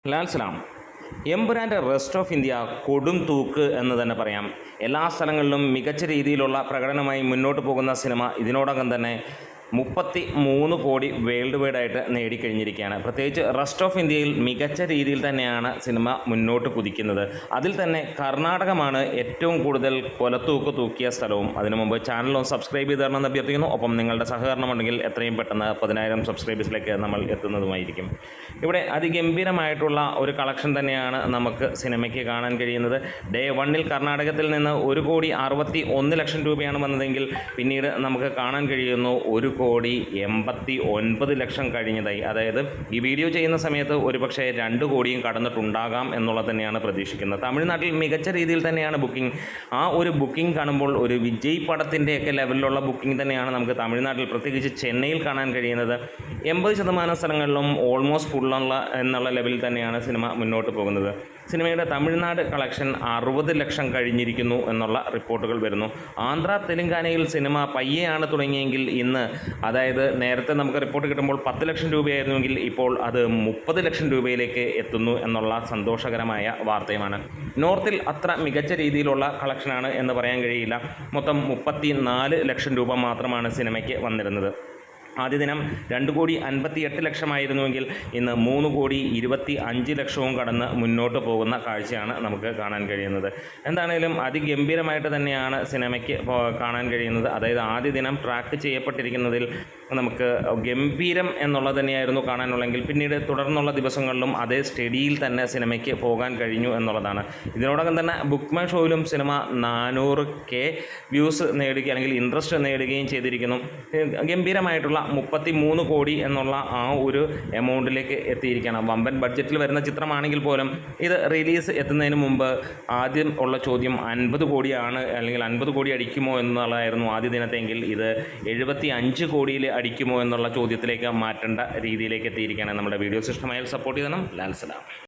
Lal Salaam എമ്പുരാൻ്റെ rest of India കൊടും തൂക്ക് എന്ന് തന്നെ പറയാം. എല്ലാ സ്ഥലങ്ങളിലും മികച്ച രീതിയിലുള്ള പ്രകടനമായി മുന്നോട്ട് പോകുന്ന സിനിമ ഇതിനോടകം തന്നെ 33 കോടി വേൾഡ് വൈഡായിട്ട് നേടിക്കഴിഞ്ഞിരിക്കുകയാണ്. പ്രത്യേകിച്ച് റെസ്റ്റ് ഓഫ് ഇന്ത്യയിൽ മികച്ച രീതിയിൽ തന്നെയാണ് സിനിമ മുന്നോട്ട് കുതിക്കുന്നത്. അതിൽ തന്നെ കർണാടകമാണ് ഏറ്റവും കൂടുതൽ കൊലത്തൂക്ക് തൂക്കിയ സ്ഥലവും. അതിനു മുമ്പ് ചാനലും സബ്സ്ക്രൈബ് ചെയ്ത് തരണമെന്ന് അഭ്യർത്ഥിക്കുന്നു. ഒപ്പം നിങ്ങളുടെ സഹകരണം ഉണ്ടെങ്കിൽ എത്രയും പെട്ടെന്ന് 10,000 സബ്സ്ക്രൈബേഴ്സിലേക്ക് നമ്മൾ എത്തുന്നതുമായിരിക്കും. ഇവിടെ അതിഗംഭീരമായിട്ടുള്ള ഒരു കളക്ഷൻ തന്നെയാണ് നമുക്ക് സിനിമയ്ക്ക് കാണാൻ കഴിയുന്നത്. ഡേ 1 കർണാടകത്തിൽ നിന്ന് 1,61,00,000 രൂപയാണ് വന്നതെങ്കിൽ പിന്നീട് നമുക്ക് കാണാൻ കഴിയുന്നു 1,89,00,000 കഴിഞ്ഞതായി. അതായത് ഈ വീഡിയോ ചെയ്യുന്ന സമയത്ത് ഒരുപക്ഷെ 2 കോടിയും കടന്നിട്ടുണ്ടാകാം എന്നുള്ളത് തന്നെയാണ് പ്രതീക്ഷിക്കുന്നത്. തമിഴ്നാട്ടിൽ മികച്ച രീതിയിൽ തന്നെയാണ് ബുക്കിംഗ്. ആ ഒരു ബുക്കിംഗ് കാണുമ്പോൾ ഒരു വിജയ് പടത്തിൻ്റെയൊക്കെ ലെവലിലുള്ള ബുക്കിംഗ് തന്നെയാണ് നമുക്ക് തമിഴ്നാട്ടിൽ പ്രത്യേകിച്ച് ചെന്നൈയിൽ കാണാൻ കഴിയുന്നത്. 80% സ്ഥലങ്ങളിലും ഓൾമോസ്റ്റ് ഫുള്ളുള്ള എന്നുള്ള ലെവലിൽ തന്നെയാണ് സിനിമ മുന്നോട്ട് പോകുന്നത്. സിനിമയുടെ തമിഴ്നാട് കളക്ഷൻ 60 ലക്ഷം കഴിഞ്ഞിരിക്കുന്നു എന്നുള്ള റിപ്പോർട്ടുകൾ വരുന്നു. ആന്ധ്ര തെലുങ്കാനയിൽ സിനിമ പയ്യെയാണ് തുടങ്ങിയെങ്കിൽ ഇന്ന്, അതായത് നേരത്തെ നമുക്ക് റിപ്പോർട്ട് കിട്ടുമ്പോൾ 10 ലക്ഷം രൂപയായിരുന്നുവെങ്കിൽ ഇപ്പോൾ അത് 30 ലക്ഷം രൂപയിലേക്ക് എത്തുന്നു എന്നുള്ള സന്തോഷകരമായ വാർത്തയുമാണ്. നോർത്തിൽ അത്ര മികച്ച രീതിയിലുള്ള കളക്ഷനാണ് എന്ന് പറയാൻ കഴിയില്ല. മൊത്തം 34 ലക്ഷം രൂപ മാത്രമാണ് സിനിമയ്ക്ക് വന്നിരുന്നത്. ആദ്യ ദിനം 2,58,00,000 ഇന്ന് 3,25,00,000 കടന്ന് മുന്നോട്ട് പോകുന്ന കാഴ്ചയാണ് നമുക്ക് കാണാൻ കഴിയുന്നത്. എന്താണേലും അതിഗംഭീരമായിട്ട് തന്നെയാണ് സിനിമയ്ക്ക് കാണാൻ കഴിയുന്നത്. അതായത് ആദ്യ ദിനം ട്രാക്ക് ചെയ്യപ്പെട്ടിരിക്കുന്നതിൽ നമുക്ക് ഗംഭീരം എന്നുള്ളത് തന്നെയായിരുന്നു കാണാനുള്ളെങ്കിൽ പിന്നീട് തുടർന്നുള്ള ദിവസങ്ങളിലും അതേ സ്റ്റഡിയിൽ തന്നെ സിനിമയ്ക്ക് പോകാൻ കഴിഞ്ഞു എന്നുള്ളതാണ്. ഇതിനോടകം തന്നെ ബുക്ക് മൈ ഷോയിലും സിനിമ 400K വ്യൂസ് നേടുകയും അല്ലെങ്കിൽ ഇൻട്രസ്റ്റ് നേടുകയും ചെയ്തിരിക്കുന്നു. ഗംഭീരമായിട്ടുള്ള 33 കോടി എന്നുള്ള ആ ഒരു എമൗണ്ടിലേക്ക് എത്തിയിരിക്കുകയാണ്. വമ്പൻ ബഡ്ജറ്റിൽ വരുന്ന ചിത്രമാണെങ്കിൽ പോലും ഇത് റിലീസ് എത്തുന്നതിന് മുമ്പ് ആദ്യം ഉള്ള ചോദ്യം 50 കോടിയാണ് അല്ലെങ്കിൽ 50 കോടി അടിക്കുമോ എന്നുള്ളതായിരുന്നു ആദ്യ ദിനത്തെങ്കിൽ ഇത് 75 കോടിയിൽ അടിക്കുമോ എന്നുള്ള ചോദ്യത്തിലേക്ക് മാറ്റേണ്ട രീതിയിലേക്ക് എത്തിയിരിക്കുകയാണ്. നമ്മുടെ വീഡിയോസ് ഇഷ്ടമായാൽ സപ്പോർട്ട് ചെയ്യണം. ലാൽസലാം.